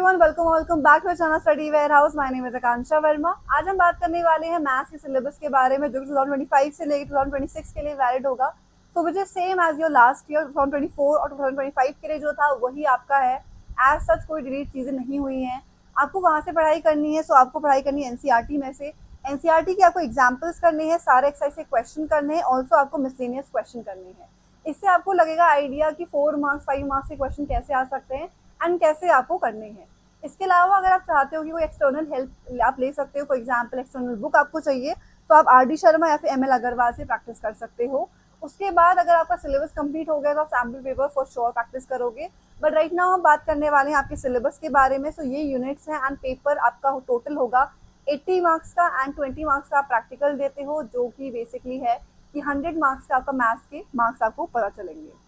Everyone, welcome back to channel study warehouse. My name is Akanksha Verma. आज हम बात करने वाले हैं मैथ्स के सिलेबस के बारे में, जो कि 2025 से लेकर 2026 के लिए वैलिड होगा। So which is same as your last year 2024 और 2025 के लिए जो था वही आपका है। एज सच कोई डिलीट चीजें नहीं हुई हैं। आपको कहाँ से पढ़ाई करनी है? सो आपको पढ़ाई करनी है एनसीईआरटी में से। एनसीईआरटी के आपको एग्जाम्पल्स करने हैं, सारे एक्सरसाइज के क्वेश्चन करने हैं, ऑल्सो आपको मिसलेनियस क्वेश्चन करने हैं। इससे आपको लगेगा आइडिया कि 4 मार्क्स 5 मार्क्स के क्वेश्चन कैसे आ सकते हैं एंड कैसे आपको करने हैं। इसके अलावा अगर आप चाहते हो कि कोई एक्सटर्नल हेल्प आप ले सकते हो, फॉर एग्जाम्पल एक्सटर्नल बुक आपको चाहिए, तो आप आर डी शर्मा या फिर एम एल अग्रवाल से प्रैक्टिस कर सकते हो। उसके बाद अगर आपका सिलेबस कंप्लीट हो गया तो आप sample paper for sure practice करोगे। बट राइट नाउ हम बात करने वाले हैं आपके सिलेबस के बारे में। सो ये यूनिट्स हैं एंड पेपर आपका टोटल होगा 80 मार्क्स का एंड 20 मार्क्स का आप प्रैक्टिकल देते हो, जो कि बेसिकली है कि 100 मार्क्स का आपका मैथ्स के मार्क्स आपको पता चलेंगे।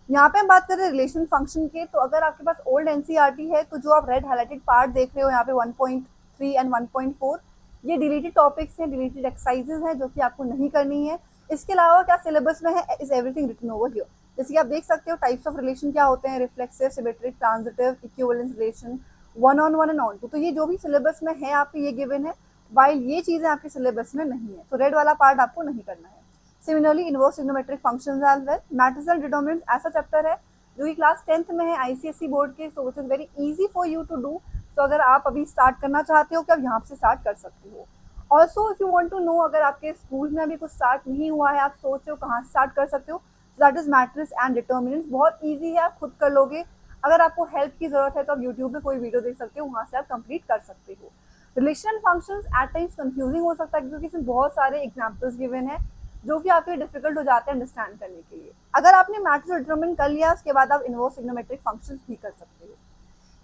यहाँ पे हम बात करें रिलेशन फंक्शन के, तो अगर आपके पास ओल्ड एनसीईआरटी है तो जो आप रेड हाईलाइटेड पार्ट देख रहे हो यहाँ पे 1.3 एंड 1.4, ये डिलीटेड टॉपिक्स हैं, डिलीटेड एक्सरसाइजेज हैं जो कि आपको नहीं करनी है। इसके अलावा क्या सिलेबस में है, is everything written over here. जैसे कि आप देख सकते हो टाइप्स ऑफ रिलेशन क्या होते हैं, reflexive, symmetric, transitive, equivalence relation, one on one and onto. तो ये जो भी सिलेबस में है आपको ये गिवन है, वाइल ये चीजें आपके सिलेबस में नहीं है, तो रेड वाला पार्ट आपको नहीं करना है। Similarly inverse trigonometric functions as well, matrices and determinants ऐसा चैप्टर है जो कि क्लास 10th में है आईसीएसई बोर्ड के, so which is very easy for you to do. सो अगर आप अभी स्टार्ट करना चाहते हो कि आप यहाँ से स्टार्ट कर सकते हो। Also if you want to know, अगर आपके स्कूल में अभी कुछ स्टार्ट नहीं हुआ है, आप सोच रहे हो कहाँ से स्टार्ट कर सकते हो, that is matrix and determinants. बहुत ईजी है, आप खुद कर लोगे। अगर आपको हेल्प की जरूरत है तो आप यूट्यूब में कोई वीडियो देख सकते हो, वहाँ से आप कंप्लीट कर सकते हो। Relation functions eight times confusing हो सकता है क्योंकि इसमें बहुत सारे एग्जाम्पल्स गिवन है जो कि आपके डिफिकल्ट हो जाते हैं अंडरस्टैंड करने के लिए। अगर आपने मैट्रिक्स डिटरमिन कर लिया, उसके बाद आप इनवर्स ट्रिग्नोमेट्रिक फंक्शंस भी कर सकते हो।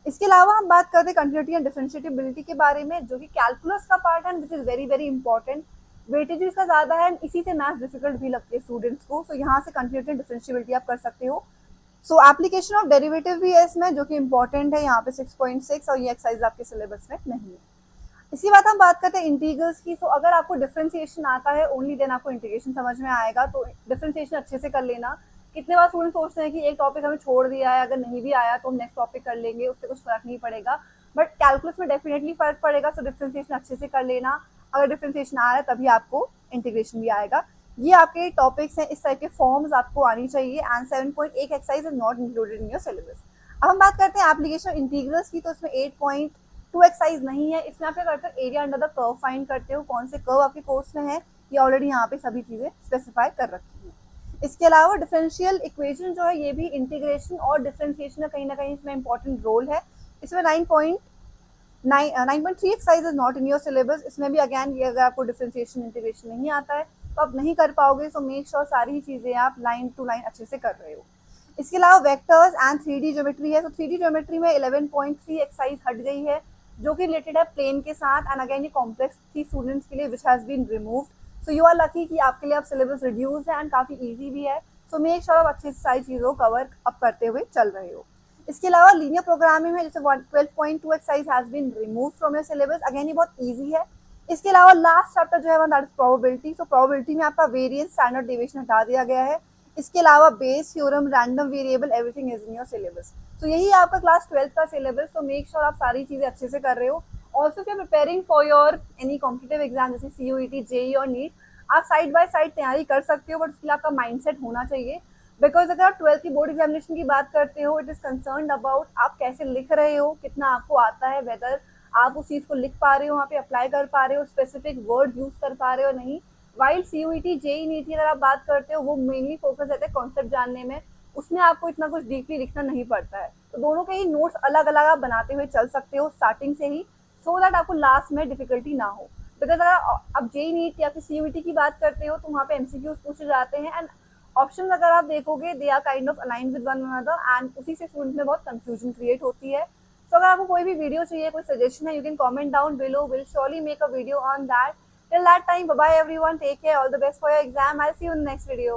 इसके अलावा हम बात करते हैं कंटिन्यूटी एंड डिफरेंशिएबिलिटी के बारे में, जो कि कैलकुलस का पार्ट है, विच is very very important. Weightage इसका ज्यादा है, इसी से मैथ्स डिफिकल्ट भी लगती है स्टूडेंट्स को। सो यहाँ से कंटिन्यूटी एंड डिफरेंशिएबिलिटी आप कर सकते हो। सो एप्लीकेशन ऑफ डेरिवेटिव भी है इसमें, जो कि इंपॉर्टेंट है, यहाँ पे 6.6, और ये एक्सरसाइज आपके सिलेबस में नहीं है। इसके बाद हम बात करते हैं इंटीग्रल्स की। तो अगर आपको डिफरेंशिएशन आता है ओनली देन आपको इंटीग्रेशन समझ में आएगा, तो डिफरेंशिएशन अच्छे से कर लेना। कितने बार स्टूडेंट सोचते हैं कि एक टॉपिक हमें छोड़ दिया है, अगर नहीं भी आया तो हम नेक्स्ट टॉपिक कर लेंगे, उससे कुछ फर्क नहीं पड़ेगा। बट कैलकुलस में डेफिनेटली फर्क पड़ेगा, सो डिफरेंशिएशन अच्छे से कर लेना। अगर डिफरेंशिएशन आ रहा है तभी आपको इंटीग्रेशन भी आएगा। ये आपके टॉपिक्स हैं, इस तरह के फॉर्म्स आपको आनी चाहिए and 7.1 exercise is not included in your syllabus. अब हम बात करते हैं एप्लीकेशन इंटीग्रल्स की। तो इसमें 8.2 एक्सरसाइज नहीं है। इसमें आप क्या करते हो, area under the curve find करते हो। कौन से कर्व आपके कोर्स में है, ये ऑलरेडी यहाँ पे सभी चीजें स्पेसिफाई कर रखी हैं। इसके अलावा डिफरेंशियल इक्वेशन जो है, ये भी इंटीग्रेशन और डिफरेंशिएशन का कहीं ना कहीं इसमें इंपॉर्टेंट रोल है। इसमें 9.3 exercise is not in your syllabus. इसमें भी अगैन ये, अगर आपको डिफरेंशिएशन इंटीग्रेशन नहीं आता है तो आप नहीं कर पाओगे। सो मेक श्योर सारी चीजें आप लाइन टू लाइन अच्छे से कर रहे हो। इसके अलावा वेक्टर्स एंड 3D ज्योमेट्री है। तो 3D ज्योमेट्री में 11.3 एक्सरसाइज हट गई है, जो कि रिलेटेड है प्लेन के साथ, एंड अगेन ये कॉम्प्लेक्स थी स्टूडेंट्स के लिए, which has been removed. So you are lucky कि आपके लिए अब सिलेबस रिड्यूस है एंड काफी इजी भी है। सो मेक श्योर आप अच्छे से सारी चीजों को कवर अप करते हुए चल रहे हो। इसके अलावा लीनियर प्रोग्रामिंग में जैसे 12.2 exercise has been remove from your syllabus, again ये बहुत इजी है। इसके अलावा लास्ट चैप्टर जो है that is probability. So probability में आपका वेरिएंस, स्टैंडर्ड डेविएशन हटा दिया गया है। इसके अलावा Bayes theorem, random variable, everything is in your syllabus. तो यही आपका क्लास 12th का सिलेबस। तो मेक श्योर आप सारी चीजें अच्छे से कर रहे हो। Also if you are preparing for your any competitive exam जैसे सीयूईटी, जेई और नीट, आप साइड बाय साइड तैयारी कर सकते हो, बट उसके लिए आपका माइंडसेट होना चाहिए। बिकॉज अगर आप 12th की बोर्ड एग्जामिनेशन की बात करते हो, इट इज कंसर्न अबाउट आप कैसे लिख रहे हो, कितना आपको आता है, वेदर आप उस चीज को लिख पा रहे हो, वहाँ पे अप्लाई कर पा रहे हो, स्पेसिफिक वर्ड यूज कर पा रहे हो नहीं। वाइल सीयूईटी, जेई, नीट की अगर आप बात करते हो, वो मेनली फोकस रहता है कॉन्सेप्ट जानने में, उसमें आपको इतना कुछ डीपली लिखना नहीं पड़ता है। तो दोनों के ही नोट्स अलग अलग आप बनाते हुए चल सकते हो स्टार्टिंग से ही, सो दैट आपको लास्ट में डिफिकल्टी ना हो। बिकॉज अगर आप जेई, नीट या फिर सीयूईटी की बात करते हो तो वहाँ पे एमसीक्यूज पूछे जाते हैं, एंड ऑप्शन अगर आप देखोगे they are kind of align with one another, and उसी से स्टूडेंट में बहुत कंफ्यूजन क्रिएट होती है। सो अगर आपको कोई भी वीडियो चाहिए, कोई सजेशन है, you can comment down below, will surely make a video on that. Till that time, bye bye everyone, take care, all the best for your exam. I'll see you in the next video.